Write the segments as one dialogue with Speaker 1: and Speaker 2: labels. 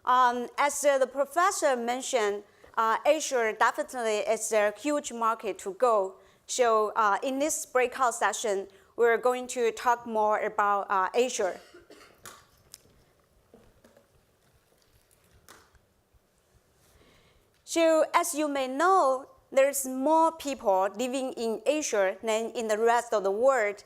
Speaker 1: As the professor mentioned, Asia definitely is a huge market to go. So in this breakout session, we're going to talk more about Asia. So as you may know, there's more people living in Asia than in the rest of the world.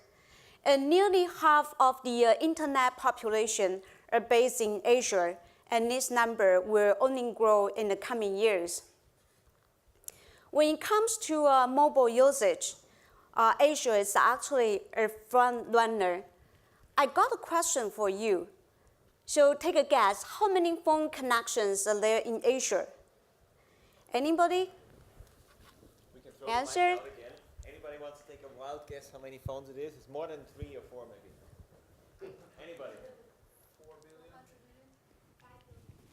Speaker 1: And nearly half of the internet population are based in Asia, and this number will only grow in the coming years. When it comes to mobile usage, Asia is actually a front runner. I got a question for you. So take a guess, how many phone connections are there in Asia? Anybody?
Speaker 2: We can throw
Speaker 1: Answer?
Speaker 2: the mic out again. Anybody wants to take a wild guess how many phones it is? It's more than 3 or 4 maybe. Anybody? 4 billion?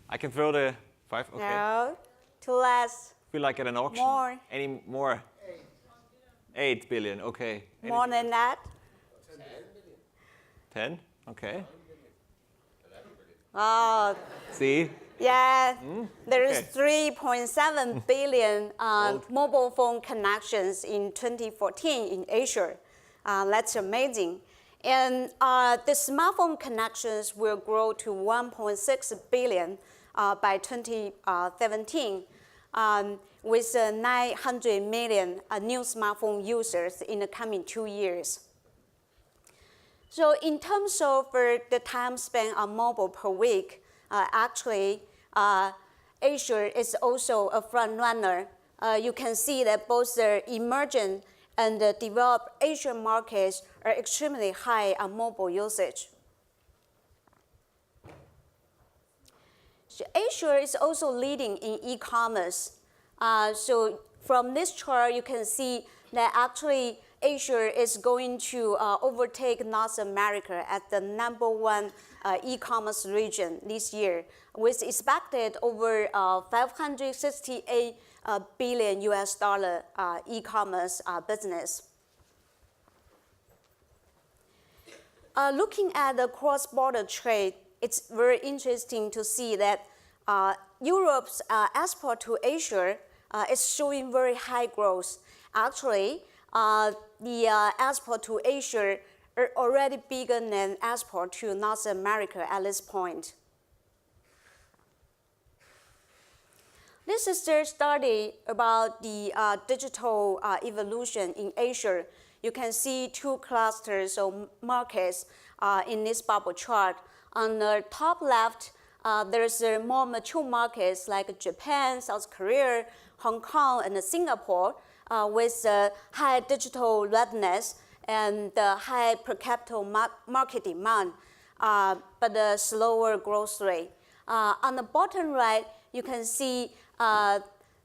Speaker 2: I can throw the 5, okay.
Speaker 1: No, two less.
Speaker 2: Feel like at an auction.
Speaker 1: More.
Speaker 2: Any more? 8 billion, okay.
Speaker 1: More than that?
Speaker 2: 10? Okay.
Speaker 1: Oh,
Speaker 2: See?
Speaker 1: yeah, there is
Speaker 2: Okay.
Speaker 1: 3.7 billion mobile phone connections in 2014 in Asia. That's amazing. And the smartphone connections will grow to 1.6 billion by 2017, with 900 million new smartphone users in the coming 2 years. So in terms of the time spent on mobile per week, actually, Asia is also a front runner. You can see that both the emerging and the developed Asian markets are extremely high on mobile usage. So Asia is also leading in e-commerce. So from this chart, you can see that actually Asia is going to overtake North America as the #1 e-commerce region this year, with expected over 568 billion US dollar e-commerce business. Looking at the cross-border trade, it's very interesting to see that Europe's export to Asia is showing very high growth. Actually, the export to Asia are already bigger than export to North America at this point. This is their study about the digital evolution in Asia. You can see 2 clusters of markets in this bubble chart. On the top left, there's more mature markets like Japan, South Korea, Hong Kong, and Singapore with high digital readiness and high per capita market demand, but a slower growth rate. On the bottom right, you can see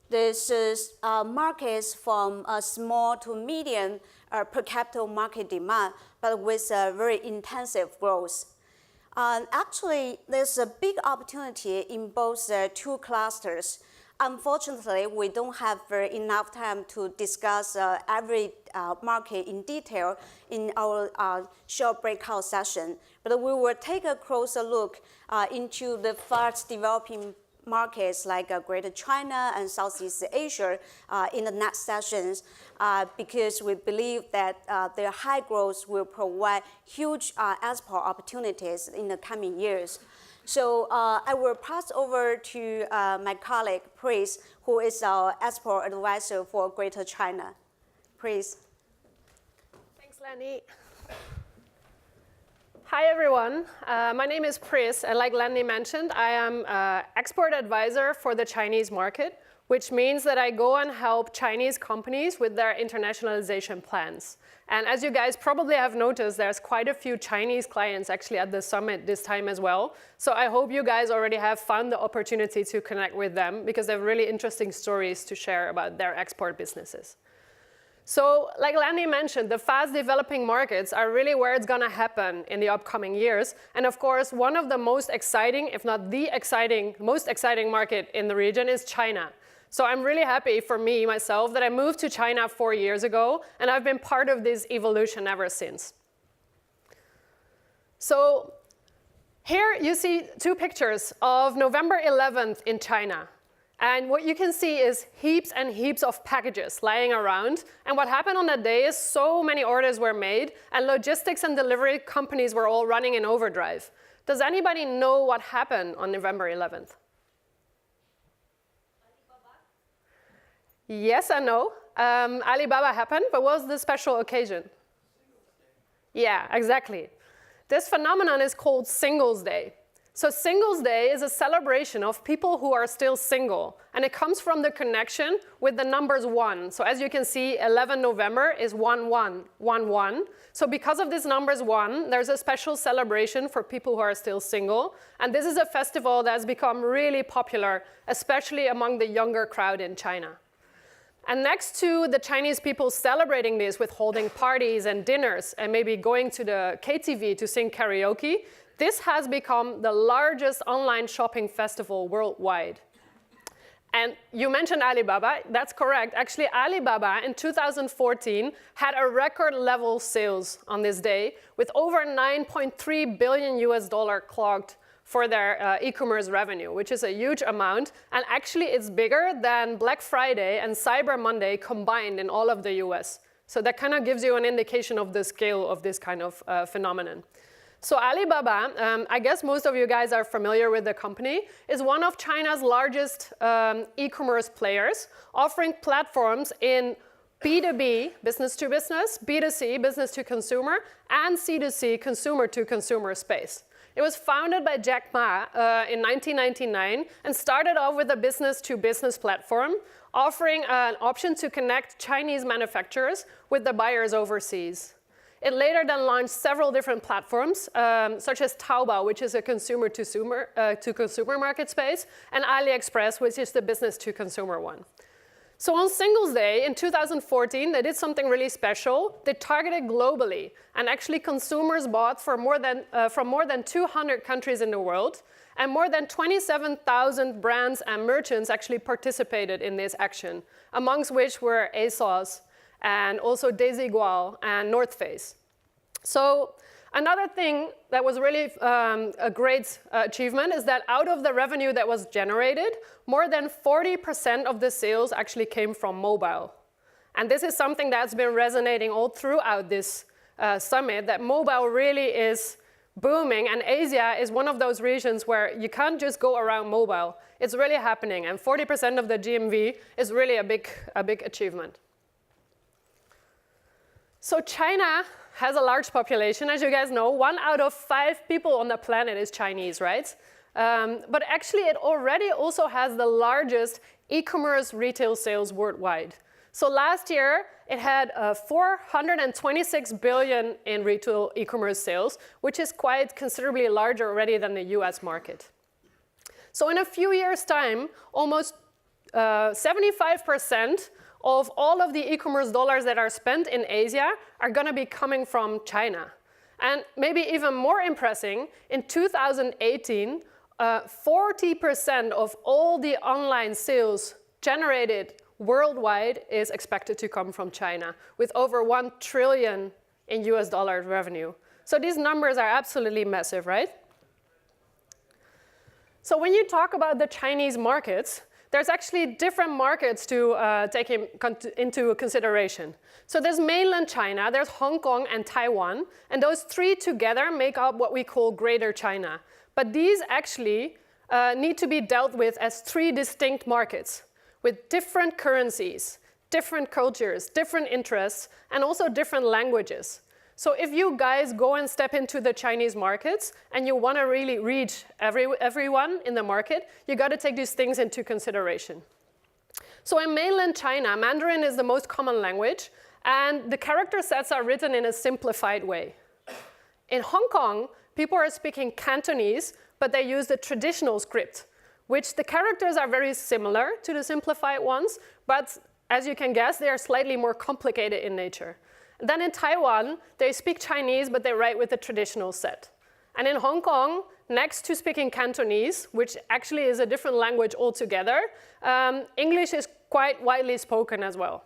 Speaker 1: this is markets from small to medium per capita market demand, but with very intensive growth. Actually, there's a big opportunity in both 2 clusters. Unfortunately, we don't have enough time to discuss every market in detail in our short breakout session, but we will take a closer look into the fast developing markets like Greater China and Southeast Asia in the next sessions because we believe that their high growth will provide huge export opportunities in the coming years. So I will pass over to my colleague, Pris, who is our export advisor for Greater China. Pris.
Speaker 3: Thanks, Landy. Hi, everyone. My name is Pris, and like Landy mentioned, I am export advisor for the Chinese market, which means that I go and help Chinese companies with their internationalization plans. And as you guys probably have noticed, there's quite a few Chinese clients actually at the summit this time as well. So I hope you guys already have found the opportunity to connect with them because they have really interesting stories to share about their export businesses. So like Landy mentioned, the fast developing markets are really where it's going to happen in the upcoming years. And of course, one of the most exciting, if not the most exciting market in the region is China. So I'm really happy for me, myself, that I moved to China 4 years ago, and I've been part of this evolution ever since. So Here you see two pictures of November 11th in China. And what you can see is heaps and heaps of packages lying around. And what happened on that day is so many orders were made, and logistics and delivery companies were all running in overdrive. Does anybody know what happened on November 11th? Yes and no. Alibaba happened, but what was the special occasion? Yeah, exactly. This phenomenon is called Singles Day. So Singles Day is a celebration of people who are still single, and it comes from the connection with the numbers 1. So as you can see, 11 November is 1-1-1-1. So because of this numbers 1, there's a special celebration for people who are still single, and this is a festival that has become really popular, especially among the younger crowd in China. And next to the Chinese people celebrating this with holding parties and dinners and maybe going to the KTV to sing karaoke, this has become the largest online shopping festival worldwide. And you mentioned Alibaba, that's correct. Actually, Alibaba in 2014 had a record level sales on this day with over $9.3 billion clocked for their e-commerce revenue, which is a huge amount. And actually, it's bigger than Black Friday and Cyber Monday combined in all of the US. So that kind of gives you an indication of the scale of this kind of phenomenon. So Alibaba, I guess most of you guys are familiar with the company, is one of China's largest e-commerce players, offering platforms in B2B, business to business, B2C, business to consumer, and C2C, consumer to consumer space. It was founded by Jack Ma in 1999 and started off with a business-to-business platform, offering an option to connect Chinese manufacturers with the buyers overseas. It later then launched several different platforms, such as Taobao, which is a consumer-to-consumer market space, and AliExpress, which is the business-to-consumer one. So on Singles Day in 2014, they did something really special. They targeted globally, and actually consumers bought from more than 200 countries in the world, and more than 27,000 brands and merchants actually participated in this action, amongst which were ASOS, and also Desigual and North Face. So another thing that was really a great achievement is that out of the revenue that was generated, more than 40% of the sales actually came from mobile. And this is something that's been resonating all throughout this summit, that mobile really is booming, and Asia is one of those regions where you can't just go around mobile. It's really happening, and 40% of the GMV is really a big achievement. So China has a large population, as you guys know. 1 out of 5 people on the planet is Chinese, right? But actually, it already also has the largest e-commerce retail sales worldwide. So last year, it had 426 billion in retail e-commerce sales, which is quite considerably larger already than the US market. So in a few years' time, almost 75% of all of the e-commerce dollars that are spent in Asia are going to be coming from China. And maybe even more impressive, in 2018, 40% of all the online sales generated worldwide is expected to come from China, with over $1 trillion in US dollar revenue. So these numbers are absolutely massive, right? So when you talk about the Chinese markets, there's actually different markets to take into consideration. So there's mainland China, there's Hong Kong and Taiwan, and those three together make up what we call Greater China. But these actually need to be dealt with as 3 distinct markets with different currencies, different cultures, different interests, and also different languages. So if you guys go and step into the Chinese markets and you want to really reach everyone in the market, you got to take these things into consideration. So in mainland China, Mandarin is the most common language, and the character sets are written in a simplified way. In Hong Kong, people are speaking Cantonese, but they use the traditional script, which the characters are very similar to the simplified ones, but as you can guess, they are slightly more complicated in nature. Then in Taiwan, they speak Chinese, but they write with the traditional set. And in Hong Kong, next to speaking Cantonese, which actually is a different language altogether, English is quite widely spoken as well.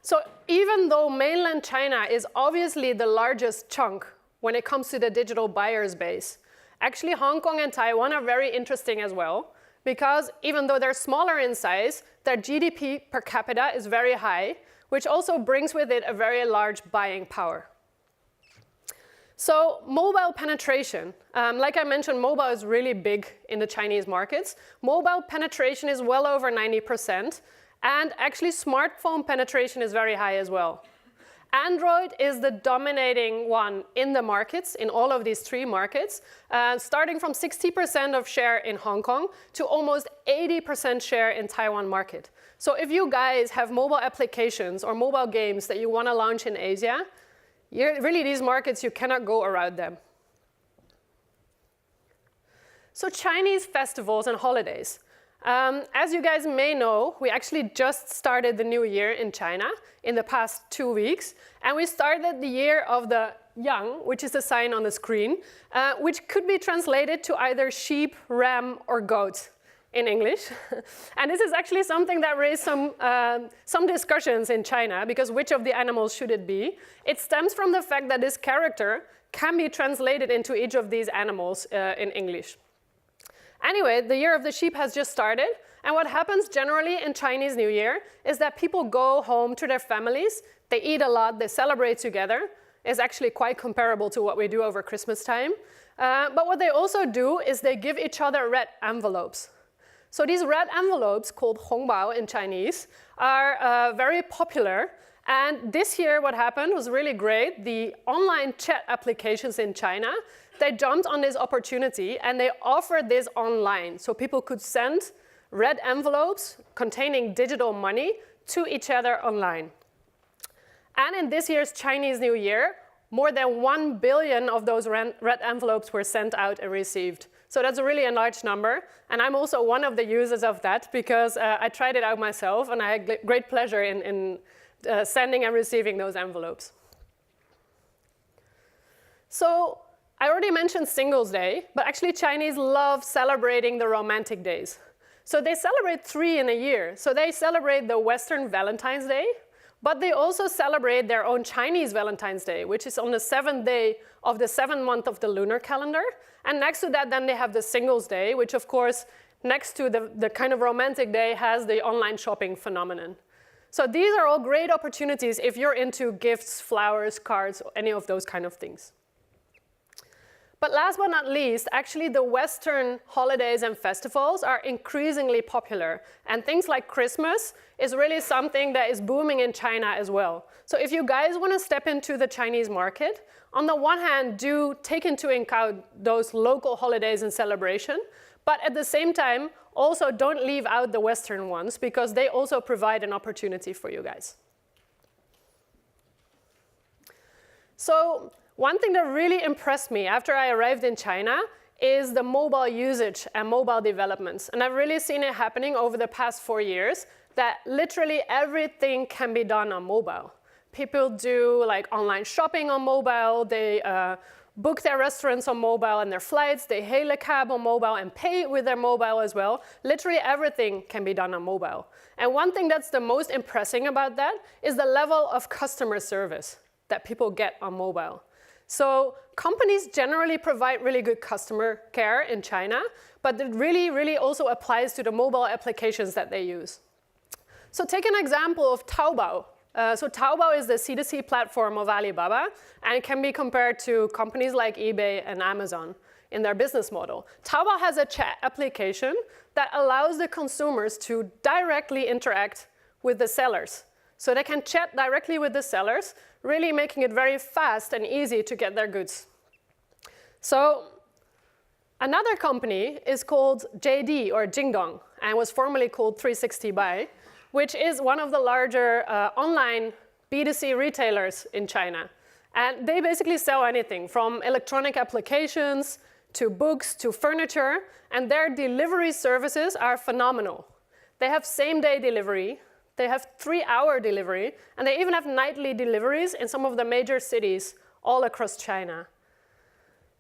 Speaker 3: So even though mainland China is obviously the largest chunk when it comes to the digital buyers base. Actually, Hong Kong and Taiwan are very interesting as well, because even though they're smaller in size, their GDP per capita is very high, which also brings with it a very large buying power. So mobile penetration, like I mentioned, mobile is really big in the Chinese markets. Mobile penetration is well over 90%, and actually smartphone penetration is very high as well. Android is the dominating one in the markets, in all of these three markets, starting from 60% of share in Hong Kong to almost 80% share in Taiwan market. So if you guys have mobile applications or mobile games that you want to launch in Asia, really these markets, you cannot go around them. So Chinese festivals and holidays. As you guys may know, we actually just started the new year in China in the past 2 weeks, and we started the year of the Yang, which is the sign on the screen, which could be translated to either sheep, ram, or goat in English. And this is actually something that raised some discussions in China, because which of the animals should it be? It stems from the fact that this character can be translated into each of these animals in English. Anyway, the year of the sheep has just started, and what happens generally in Chinese New Year is that people go home to their families, they eat a lot, they celebrate together. It's actually quite comparable to what we do over Christmas time. But what they also do is they give each other red envelopes. So these red envelopes, called hongbao in Chinese, are very popular. And this year what happened was really great. The online chat applications in China, they jumped on this opportunity and they offered this online. So people could send red envelopes containing digital money to each other online. And in this year's Chinese New Year, more than 1 billion of those red envelopes were sent out and received. So that's really a large number. And I'm also one of the users of that, because I tried it out myself and I had great pleasure in sending and receiving those envelopes. So I already mentioned Singles Day, but actually Chinese love celebrating the romantic days. So they celebrate 3 in a year. So they celebrate the Western Valentine's Day, but they also celebrate their own Chinese Valentine's Day, which is on the 7th day of the 7th month of the lunar calendar. And next to that, then they have the Singles Day, which of course, next to the kind of romantic day, has the online shopping phenomenon. So these are all great opportunities if you're into gifts, flowers, cards, any of those kind of things. But last but not least, actually the Western holidays and festivals are increasingly popular. And things like Christmas is really something that is booming in China as well. So if you guys want to step into the Chinese market, on the one hand, do take into account those local holidays and celebration, but at the same time, also don't leave out the Western ones, because they also provide an opportunity for you guys. So one thing that really impressed me after I arrived in China is the mobile usage and mobile developments. And I've really seen it happening over the past 4 years, that literally everything can be done on mobile. People do like online shopping on mobile, they book their restaurants on mobile and their flights, they hail a cab on mobile and pay with their mobile as well. Literally everything can be done on mobile. And one thing that's the most impressive about that is the level of customer service that people get on mobile. So companies generally provide really good customer care in China, but it really also applies to the mobile applications that they use. So take an example of Taobao. So Taobao is the C2C platform of Alibaba, and it can be compared to companies like eBay and Amazon in their business model. Taobao has a chat application that allows the consumers to directly interact with the sellers. So they can chat directly with the sellers, really making it very fast and easy to get their goods. So another company is called JD or Jingdong, and was formerly called 360buy, which is one of the larger online B2C retailers in China. And they basically sell anything from electronic applications to books to furniture, and their delivery services are phenomenal. They have same-day delivery, they have 3-hour delivery, and they even have nightly deliveries in some of the major cities all across China.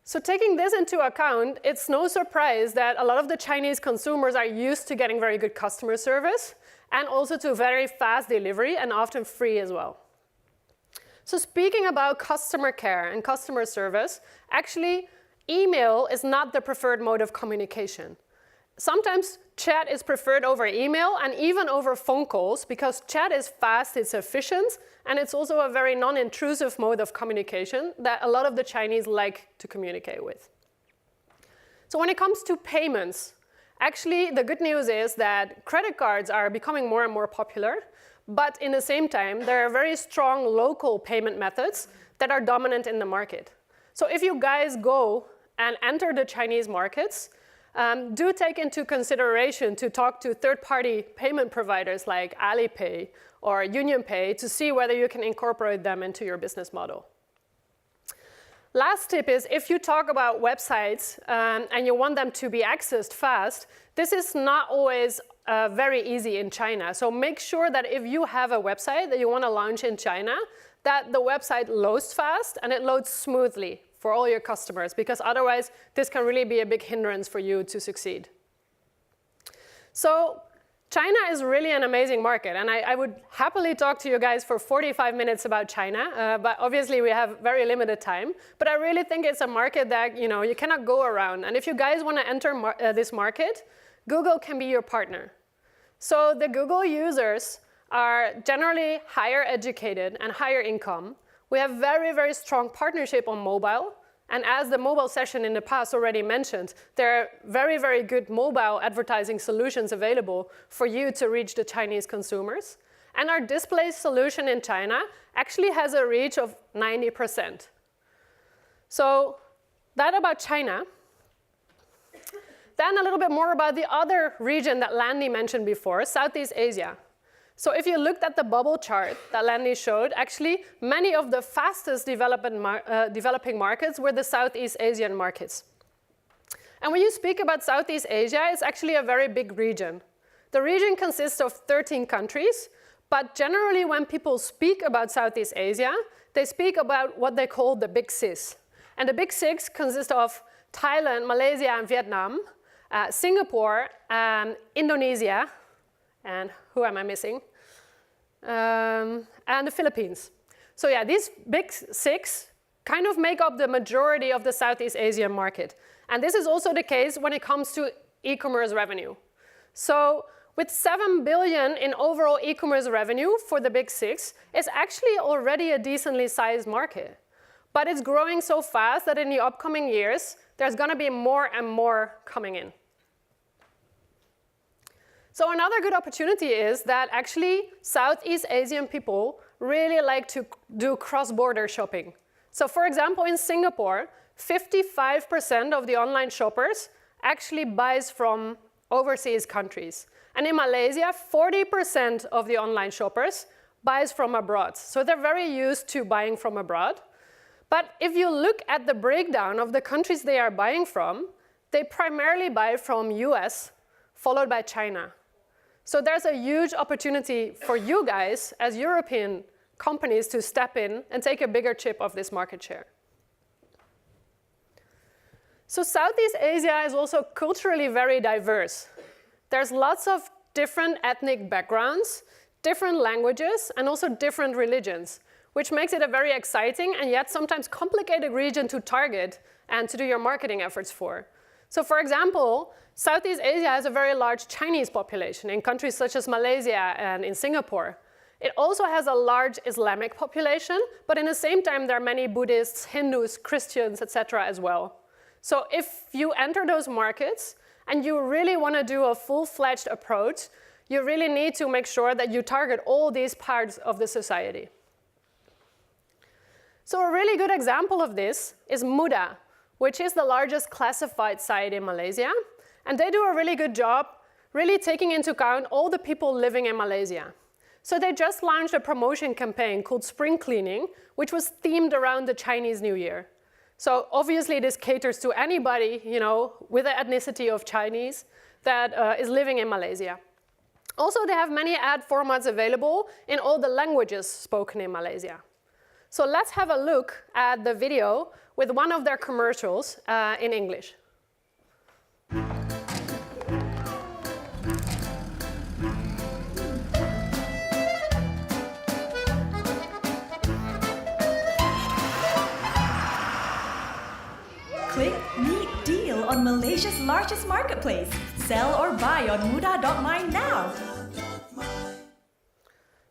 Speaker 3: So taking this into account, it's no surprise that a lot of the Chinese consumers are used to getting very good customer service and also to very fast delivery and often free as well. So speaking about customer care and customer service, actually, email is not the preferred mode of communication. Sometimes chat is preferred over email and even over phone calls because chat is fast, it's efficient, and it's also a very non-intrusive mode of communication that a lot of the Chinese like to communicate with. So when it comes to payments, actually the good news is that credit cards are becoming more and more popular, but in the same time, there are very strong local payment methods that are dominant in the market. So if you guys go and enter the Chinese markets, do take into consideration to talk to third-party payment providers like Alipay or UnionPay to see whether you can incorporate them into your business model. Last tip is if you talk about websites and you want them to be accessed fast, this is not always very easy in China. So make sure that if you have a website that you want to launch in China, that the website loads fast and it loads smoothly for all your customers, because otherwise this can really be a big hindrance for you to succeed. So China is really an amazing market, and I would happily talk to you guys for 45 minutes about China, but obviously we have very limited time. But I really think it's a market that you cannot go around. And if you guys want to enter this market, Google can be your partner. So the Google users are generally higher educated and higher income. We have very, very strong partnership on mobile. And as the mobile session in the past already mentioned, there are very, very good mobile advertising solutions available for you to reach the Chinese consumers. And our display solution in China actually has a reach of 90%. So that about China. Then a little bit more about the other region that Landy mentioned before, Southeast Asia. So if you looked at the bubble chart that Landy showed, actually many of the fastest developing markets were the Southeast Asian markets. And when you speak about Southeast Asia, it's actually a very big region. The region consists of 13 countries, but generally when people speak about Southeast Asia, they speak about what they call the Big Six. And the Big Six consist of Thailand, Malaysia, and Vietnam, Singapore, Indonesia, and who am I missing? And the Philippines. So yeah, these Big Six kind of make up the majority of the Southeast Asian market. And this is also the case when it comes to e-commerce revenue. So with 7 billion in overall e-commerce revenue for the Big Six, it's actually already a decently sized market. But it's growing so fast that in the upcoming years, there's going to be more and more coming in. So another good opportunity is that actually Southeast Asian people really like to do cross-border shopping. So for example, in Singapore, 55% of the online shoppers actually buys from overseas countries. And in Malaysia, 40% of the online shoppers buys from abroad. So they're very used to buying from abroad. But if you look at the breakdown of the countries they are buying from, they primarily buy from US, followed by China. So there's a huge opportunity for you guys as European companies to step in and take a bigger chip of this market share. So Southeast Asia is also culturally very diverse. There's lots of different ethnic backgrounds, different languages, and also different religions, which makes it a very exciting and yet sometimes complicated region to target and to do your marketing efforts for. So for example, Southeast Asia has a very large Chinese population in countries such as Malaysia and in Singapore. It also has a large Islamic population, but in the same time, there are many Buddhists, Hindus, Christians, etc. as well. So if you enter those markets and you really want to do a full-fledged approach, you really need to make sure that you target all these parts of the society. So a really good example of this is Muda, which is the largest classified site in Malaysia. And they do a really good job really taking into account all the people living in Malaysia. So they just launched a promotion campaign called Spring Cleaning, which was themed around the Chinese New Year. So obviously this caters to anybody, with the ethnicity of Chinese that is living in Malaysia. Also, they have many ad formats available in all the languages spoken in Malaysia. So let's have a look at the video with one of their commercials in English.
Speaker 4: Malaysia's largest marketplace. Sell or buy on mudah.my now.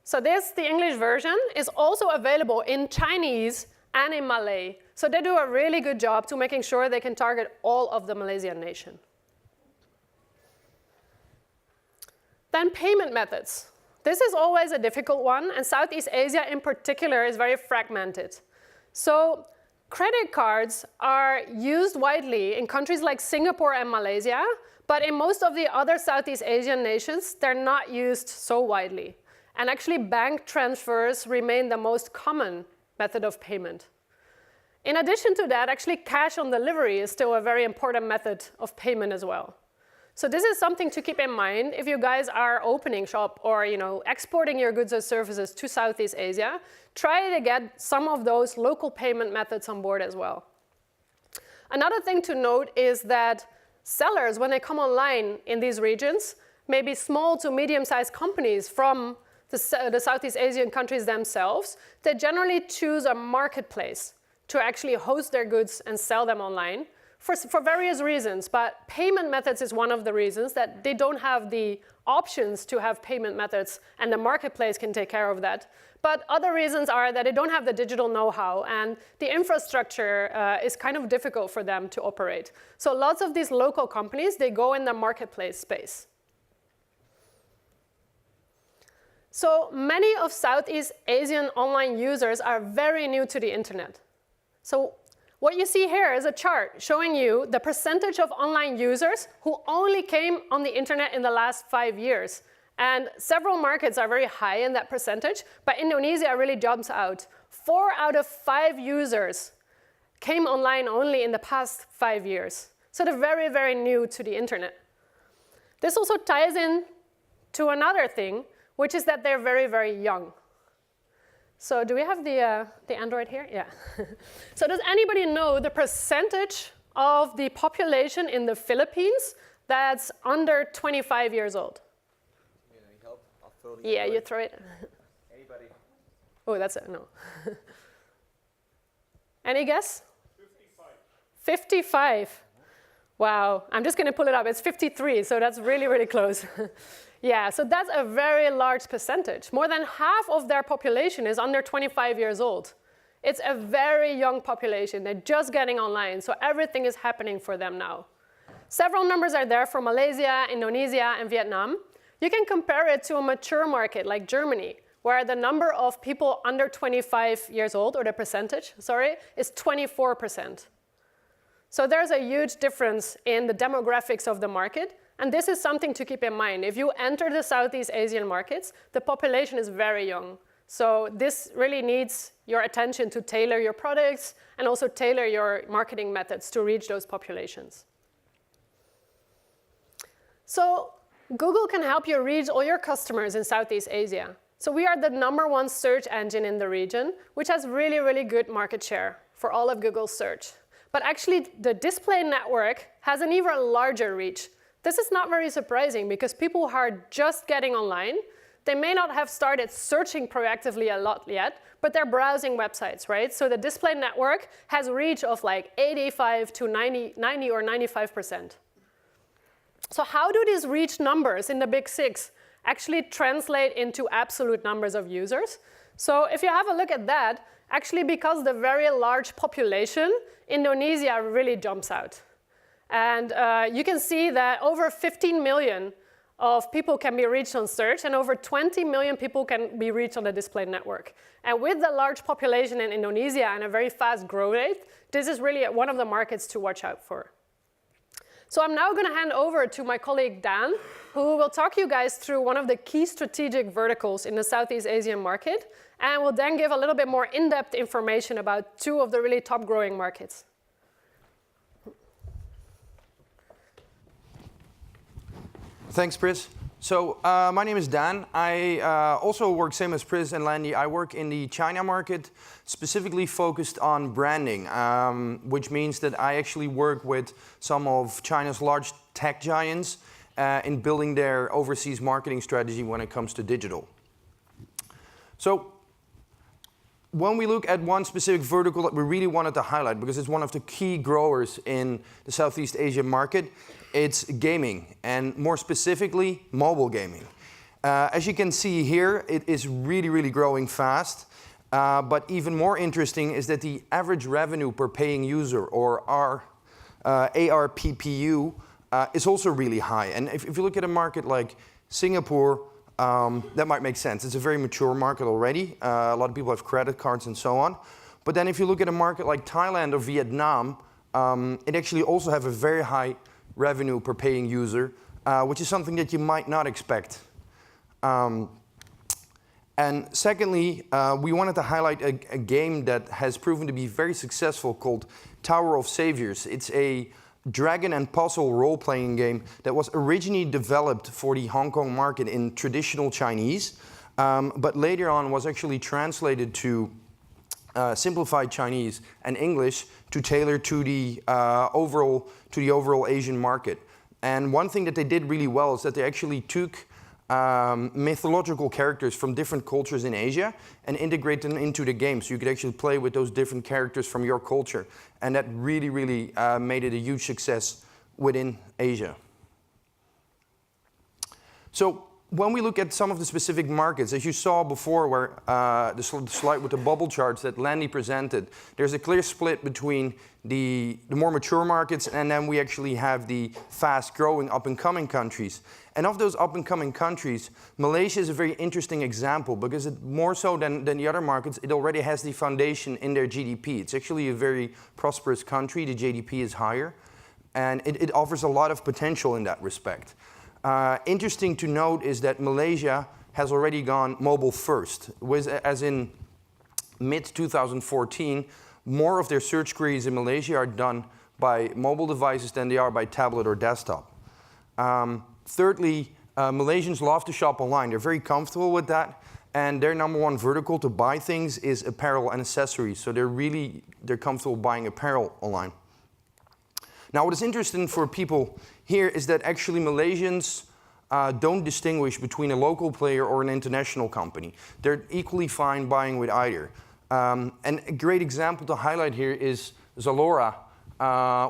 Speaker 3: So this, the English version, is also available in Chinese and in Malay. So they do a really good job to making sure they can target all of the Malaysian nation. Then payment methods. This is always a difficult one, and Southeast Asia in particular is very fragmented. So credit cards are used widely in countries like Singapore and Malaysia, but in most of the other Southeast Asian nations, they're not used so widely. And actually, bank transfers remain the most common method of payment. In addition to that, actually, cash on delivery is still a very important method of payment as well. So this is something to keep in mind if you guys are opening shop or exporting your goods or services to Southeast Asia. Try to get some of those local payment methods on board as well. Another thing to note is that sellers, when they come online in these regions, maybe small to medium-sized companies from the Southeast Asian countries themselves, they generally choose a marketplace to actually host their goods and sell them online for various reasons. But payment methods is one of the reasons that they don't have the options to have payment methods, and the marketplace can take care of that. But other reasons are that they don't have the digital know-how, and the infrastructure is kind of difficult for them to operate. So lots of these local companies, they go in the marketplace space. So many of Southeast Asian online users are very new to the internet. So what you see here is a chart showing you the percentage of online users who only came on the internet in the last 5 years. And several markets are very high in that percentage, but Indonesia really jumps out. 4 out of 5 users came online only in the past 5 years. So they're very, very new to the internet. This also ties in to another thing, which is that they're very, very young. So do we have the Android here? Yeah. So does anybody know the percentage of the population in the Philippines that's under 25 years old?
Speaker 2: You need help? I'll throw the
Speaker 3: Yeah,
Speaker 2: Android.
Speaker 3: you throw it.
Speaker 2: Anybody?
Speaker 3: Oh, that's it, no. Any guess? 55. Wow, I'm just gonna pull it up. It's 53, so that's really, really close. Yeah, so that's a very large percentage. More than half of their population is under 25 years old. It's a very young population. They're just getting online, so everything is happening for them now. Several numbers are there for Malaysia, Indonesia, and Vietnam. You can compare it to a mature market like Germany, where the number of people under 25 years old, or the percentage, sorry, is 24%. So there's a huge difference in the demographics of the market. And this is something to keep in mind. If you enter the Southeast Asian markets, the population is very young. So this really needs your attention to tailor your products and also tailor your marketing methods to reach those populations. So Google can help you reach all your customers in Southeast Asia. So we are the #1 search engine in the region, which has really, really good market share for all of Google's search. But actually, the display network has an even larger reach. This is not very surprising because people who are just getting online, they may not have started searching proactively a lot yet, but they're browsing websites, right? So the display network has reach of like 85 to 90 or 95%. So how do these reach numbers in the big 6 actually translate into absolute numbers of users? So if you have a look at that, actually because the very large population, Indonesia really jumps out. And you can see that over 15 million of people can be reached on search, and over 20 million people can be reached on the display network. And with the large population in Indonesia and a very fast growth rate, this is really one of the markets to watch out for. So I'm now going to hand over to my colleague Daan, who will talk you guys through one of the key strategic verticals in the Southeast Asian market, and will then give a little bit more in-depth information about 2 of the really top growing markets.
Speaker 5: Thanks, Pris. So my name is Daan. I also work, same as Pris and Landy, I work in the China market, specifically focused on branding, which means that I actually work with some of China's large tech giants in building their overseas marketing strategy when it comes to digital. So when we look at one specific vertical that we really wanted to highlight, because it's one of the key growers in the Southeast Asia market, it's gaming, and more specifically, mobile gaming. As you can see here, it is really, really growing fast. But even more interesting is that the average revenue per paying user, or ARPPU, is also really high. And if you look at a market like Singapore, that might make sense. It's a very mature market already. A lot of people have credit cards and so on. But then if you look at a market like Thailand or Vietnam, it actually also have a very high revenue per paying user, which is something that you might not expect. And secondly, we wanted to highlight a game that has proven to be very successful called Tower of Saviors. It's a dragon and puzzle role-playing game that was originally developed for the Hong Kong market in traditional Chinese, but later on was actually translated to simplified Chinese and English to tailor to the overall Asian market. And one thing that they did really well is that they actually took mythological characters from different cultures in Asia and integrate them into the game, so you could actually play with those different characters from your culture, and that really, really made it a huge success within Asia. So when we look at some of the specific markets, as you saw before, where the slide with the bubble charts that Landy presented, there's a clear split between the more mature markets, and then we actually have the fast-growing, up-and-coming countries. And of those up-and-coming countries, Malaysia is a very interesting example, because it, more so than the other markets, it already has the foundation in their GDP. It's actually a very prosperous country. The GDP is higher, and it offers a lot of potential in that respect. Interesting to note is that Malaysia has already gone mobile first, as in mid-2014, more of their search queries in Malaysia are done by mobile devices than they are by tablet or desktop. Thirdly, Malaysians love to shop online. They're very comfortable with that, and their number one vertical to buy things is apparel and accessories. So they're comfortable buying apparel online. Now, what is interesting for people here is that actually Malaysians don't distinguish between a local player or an international company. They're equally fine buying with either. And a great example to highlight here is Zalora,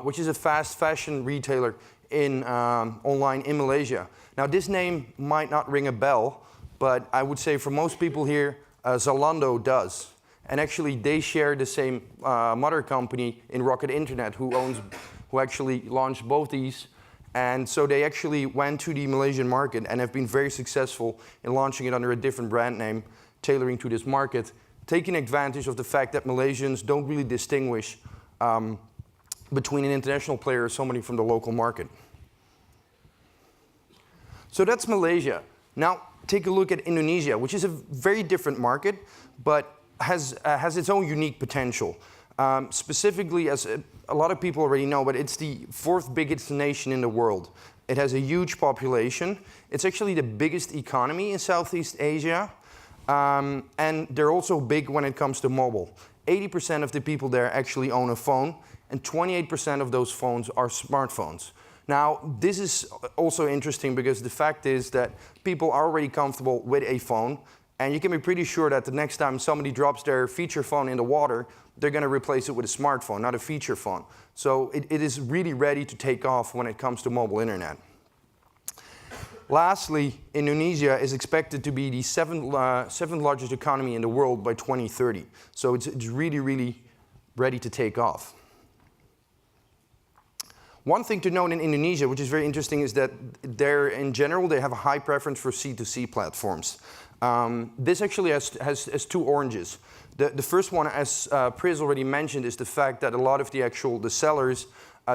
Speaker 5: which is a fast fashion retailer online in Malaysia. Now, this name might not ring a bell, but I would say for most people here, Zalando does. And actually, they share the same mother company in Rocket Internet, who actually launched both these. And so they actually went to the Malaysian market and have been very successful in launching it under a different brand name, tailoring to this market, taking advantage of the fact that Malaysians don't really distinguish between an international player or somebody from the local market. So that's Malaysia. Now take a look at Indonesia, which is a very different market, but has its own unique potential. Specifically, as a lot of people already know, but it's the fourth biggest nation in the world. It has a huge population. It's actually the biggest economy in Southeast Asia. And they're also big when it comes to mobile. 80% of the people there actually own a phone, and 28% of those phones are smartphones. Now, this is also interesting because the fact is that people are already comfortable with a phone, and you can be pretty sure that the next time somebody drops their feature phone in the water, they're going to replace it with a smartphone, not a feature phone. So it is really ready to take off when it comes to mobile internet. Lastly, Indonesia is expected to be the seventh largest economy in the world by 2030. So it's really, really ready to take off. One thing to note in Indonesia, which is very interesting, is that in general, they have a high preference for C2C platforms. This actually has two oranges. The first one, as Pris already mentioned, is the fact that a lot of the sellers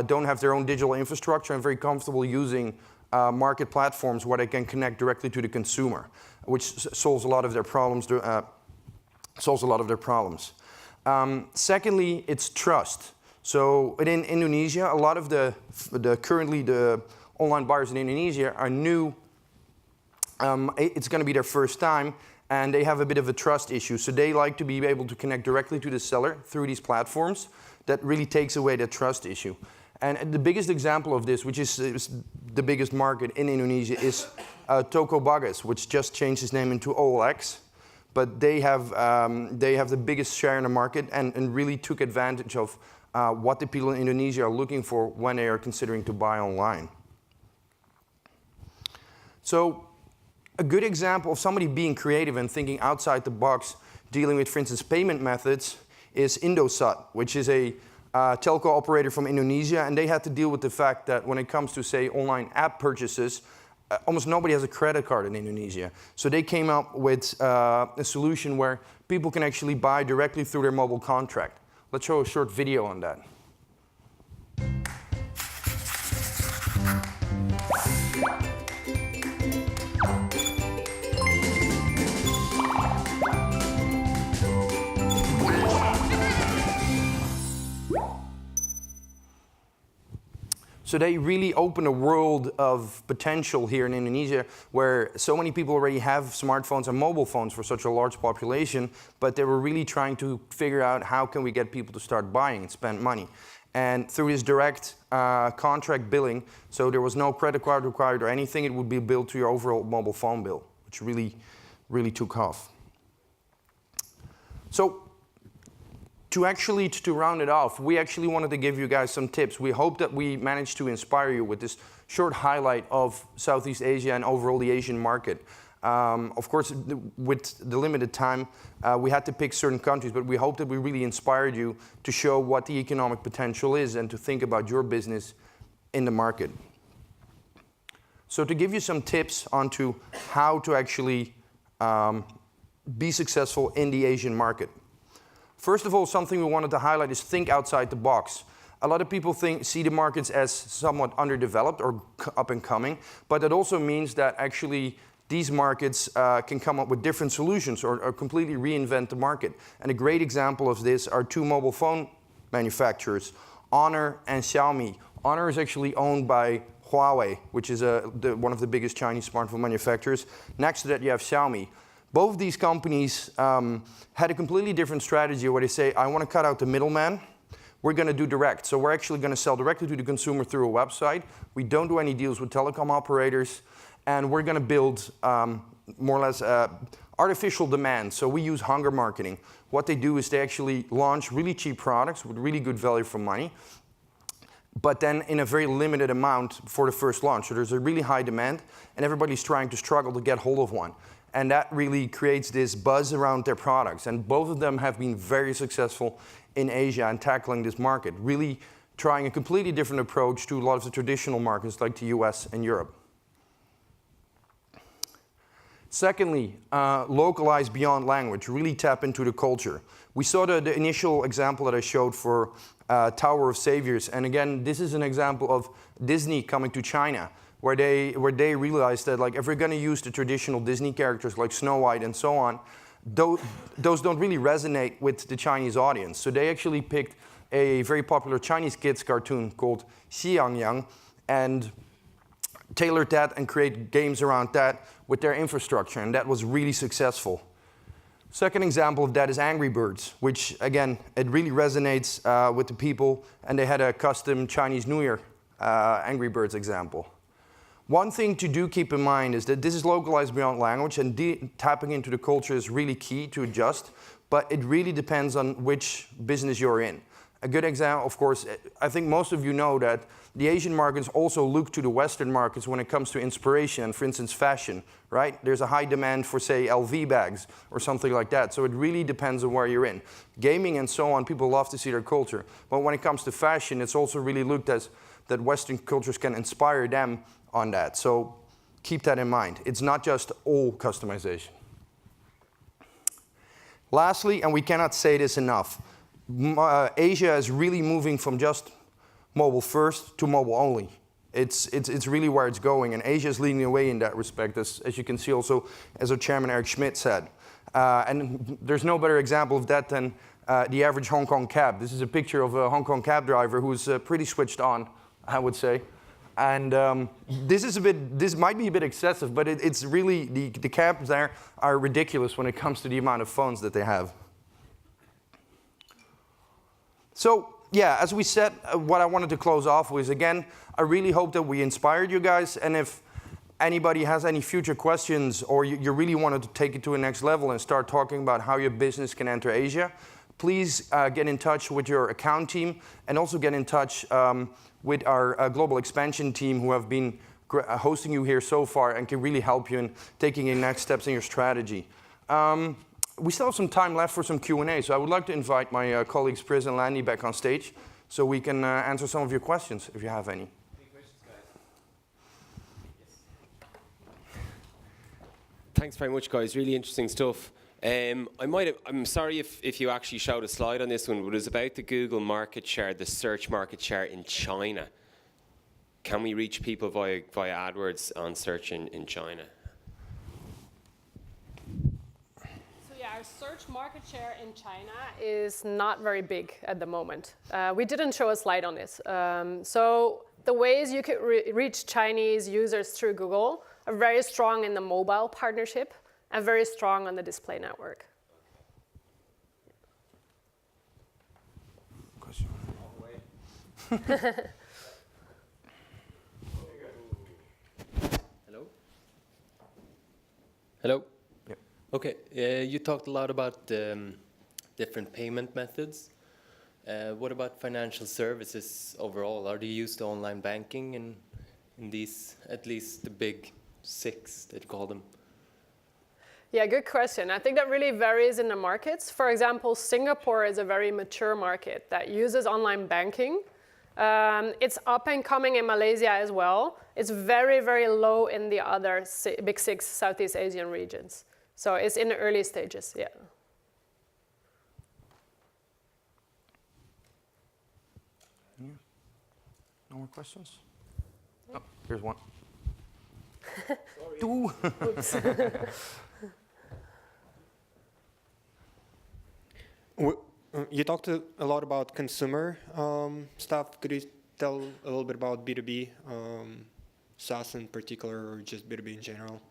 Speaker 5: don't have their own digital infrastructure and very comfortable using market platforms where they can connect directly to the consumer, which solves a lot of their problems. Secondly, it's trust. So in Indonesia, a lot of currently the online buyers in Indonesia are new. It's going to be their first time, and they have a bit of a trust issue. So they like to be able to connect directly to the seller through these platforms. That really takes away that trust issue. And the biggest example of this, which is the biggest market in Indonesia, is Toko Bagus, which just changed its name into OLX. but they have the biggest share in the market and really took advantage of what the people in Indonesia are looking for when they are considering to buy online. So a good example of somebody being creative and thinking outside the box, dealing with, for instance, payment methods, is Indosat, which is a telco operator from Indonesia, and they had to deal with the fact that when it comes to, say, online app purchases, almost nobody has a credit card in Indonesia. So they came up with a solution where people can actually buy directly through their mobile contract. Let's show a short video on that. So they really open a world of potential here in Indonesia where so many people already have smartphones and mobile phones for such a large population, but they were really trying to figure out how can we get people to start buying and spend money. And through this direct contract billing, so there was no credit card required or anything, it would be billed to your overall mobile phone bill, which really, really took off. So, to round it off, we actually wanted to give you guys some tips. We hope that we managed to inspire you with this short highlight of Southeast Asia and overall the Asian market. Of course, with the limited time, we had to pick certain countries, but we hope that we really inspired you to show what the economic potential is and to think about your business in the market. So to give you some tips onto how to actually be successful in the Asian market. First of all, something we wanted to highlight is think outside the box. A lot of people see the markets as somewhat underdeveloped or up and coming, but that also means that actually these markets can come up with different solutions or completely reinvent the market. And a great example of this are two mobile phone manufacturers, Honor and Xiaomi. Honor is actually owned by Huawei, which is one of the biggest Chinese smartphone manufacturers. Next to that, you have Xiaomi. Both of these companies had a completely different strategy where they say, I want to cut out the middleman. We're going to do direct. So we're actually going to sell directly to the consumer through a website. We don't do any deals with telecom operators. And we're going to build more or less artificial demand. So we use hunger marketing. What they do is they actually launch really cheap products with really good value for money, but then in a very limited amount for the first launch. So there's a really high demand, and everybody's trying to struggle to get hold of one. And that really creates this buzz around their products. And both of them have been very successful in Asia and tackling this market, really trying a completely different approach to a lot of the traditional markets like the US and Europe. Secondly, localize beyond language, really tap into the culture. We saw the initial example that I showed for Tower of Saviors. And again, this is an example of Disney coming to China, where they realized that like if we're going to use the traditional Disney characters like Snow White and so on, those don't really resonate with the Chinese audience. So they actually picked a very popular Chinese kids cartoon called Xiangyang and tailored that and create games around that with their infrastructure, and that was really successful. Second example of that is Angry Birds, which again, it really resonates with the people, and they had a custom Chinese New Year Angry Birds example. One thing to keep in mind is that this is localized beyond language, and tapping into the culture is really key to adjust, but it really depends on which business you're in. A good example, of course, I think most of you know that the Asian markets also look to the Western markets when it comes to inspiration, for instance, fashion, right? There's a high demand for, say, LV bags or something like that, so it really depends on where you're in. Gaming and so on, people love to see their culture, but when it comes to fashion, it's also really looked at that Western cultures can inspire them on that. So keep that in mind. It's not just all customization. Lastly, and we cannot say this enough, Asia is really moving from just mobile first to mobile only. It's really where it's going, and Asia is leading the way in that respect, as you can see also, as our chairman Eric Schmidt said. And there's no better example of that than the average Hong Kong cab. This is a picture of a Hong Kong cab driver who's pretty switched on, I would say. And this might be a bit excessive, but it's really, the cabs there are ridiculous when it comes to the amount of phones that they have. So, yeah, as we said, what I wanted to close off with, again, I really hope that we inspired you guys, and if anybody has any future questions, or you really wanted to take it to a next level and start talking about how your business can enter Asia, please get in touch with your account team, and also get in touch with our global expansion team, who have been hosting you here so far and can really help you in taking your next steps in your strategy. We still have some time left for some Q&A, so I would like to invite my colleagues Pris and Landy back on stage so we can answer some of your questions if you have any.
Speaker 2: Any questions, guys? Yes.
Speaker 6: Thanks very much, guys. Really interesting stuff. I'm sorry if you actually showed a slide on this one, but it was about the Google market share, the search market share in China. Can we reach people via AdWords on search in China?
Speaker 3: So yeah, our search market share in China is not very big at the moment. We didn't show a slide on this. So the ways you could reach Chinese users through Google are very strong in the mobile partnership and very strong on the display network.
Speaker 5: Question.
Speaker 7: Hello? Hello?
Speaker 5: Yep.
Speaker 7: Okay, you talked a lot about different payment methods. What about financial services overall? Are they used to online banking in these, at least the big 6 that you call them?
Speaker 3: Yeah, good question. I think that really varies in the markets. For example, Singapore is a very mature market that uses online banking. It's up and coming in Malaysia as well. It's very, very low in the other big 6 Southeast Asian regions. So it's in the early stages, yeah.
Speaker 5: No more questions? Oh, here's one. Two.
Speaker 3: Oops.
Speaker 8: You talked a lot about consumer stuff. Could you tell a little bit about B2B, SaaS in particular, or just B2B in general?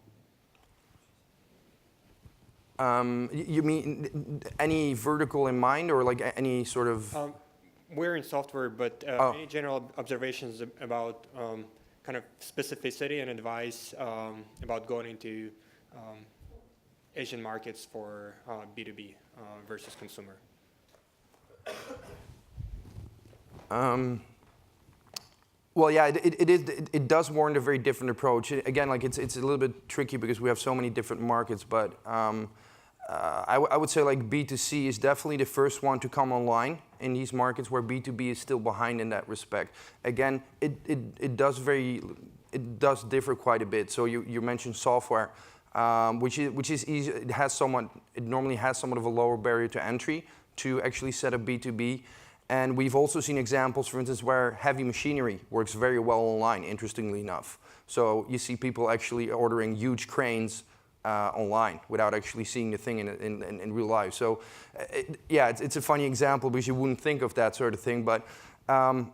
Speaker 5: You mean any vertical in mind, or like any sort of?
Speaker 8: We're in software, but any general observations about kind of specificity and advice about going into Asian markets for B2B versus consumer?
Speaker 5: Well, yeah, it does warrant a very different approach. Again, like it's a little bit tricky because we have so many different markets, but I would say like B2C is definitely the first one to come online in these markets, where B2B is still behind in that respect. Again, it does differ quite a bit. So you mentioned software, which is easy. It normally has somewhat of a lower barrier to entry to actually set up B2B. And we've also seen examples, for instance, where heavy machinery works very well online, interestingly enough. So you see people actually ordering huge cranes online without actually seeing the thing in real life. So it's a funny example because you wouldn't think of that sort of thing. But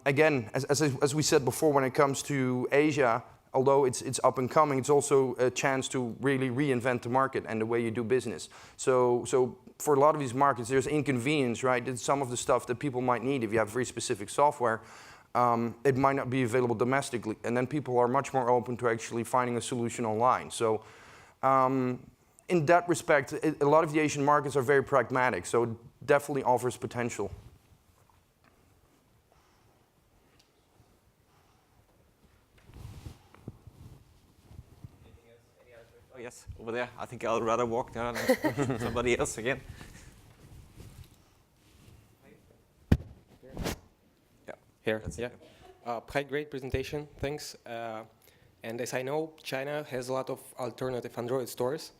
Speaker 5: again, as we said before, when it comes to Asia, although it's up and coming, it's also a chance to really reinvent the market and the way you do business. So for a lot of these markets, there's inconvenience, right? It's some of the stuff that people might need if you have very specific software. It might not be available domestically, and then people are much more open to actually finding a solution online. So in that respect, a lot of the Asian markets are very pragmatic, so it definitely offers potential.
Speaker 2: Oh yes, over there. I think I'll rather walk down than somebody else again.
Speaker 9: Yeah, here. Yeah. Great presentation. Thanks. And as I know, China has a lot of alternative Android stores.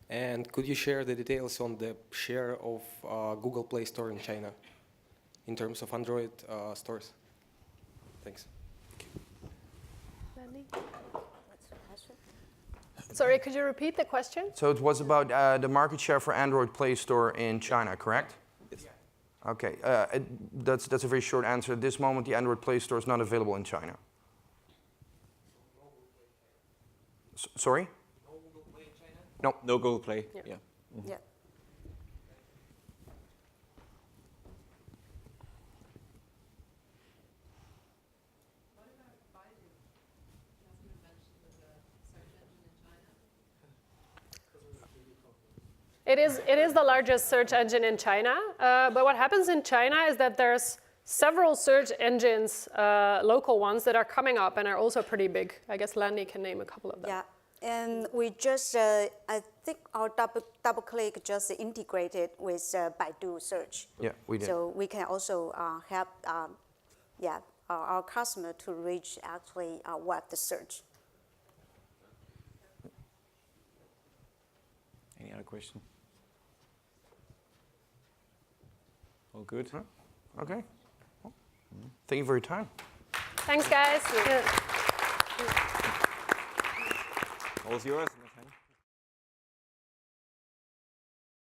Speaker 9: And could you share the details on the share of Google Play Store in China in terms of Android stores? Thanks.
Speaker 3: Landy? Sorry, could you repeat the question?
Speaker 5: So it was about the market share for Android Play Store in China, correct?
Speaker 2: Yes.
Speaker 5: Okay, that's a very short answer. At this moment, the Android Play Store is not available in China. Sorry?
Speaker 2: No Google Play in China?
Speaker 5: No.
Speaker 2: No Google Play.
Speaker 3: Yeah.
Speaker 2: Yeah.
Speaker 1: Yeah.
Speaker 10: What about Baidu? Jasmine mentioned the
Speaker 3: It is the largest search engine in China. But what happens in China is that there's several search engines, local ones, that are coming up and are also pretty big. I guess Landy can name a couple of them.
Speaker 1: Yeah, and we just, I think our DoubleClick just integrated with Baidu search.
Speaker 5: Yeah, we did.
Speaker 1: So we can also help, our customer to reach actually web the search.
Speaker 2: Any other question? All good?
Speaker 5: Huh? Okay. Well, thank you for your time.
Speaker 3: Thanks, guys. Yeah.
Speaker 2: All's yours.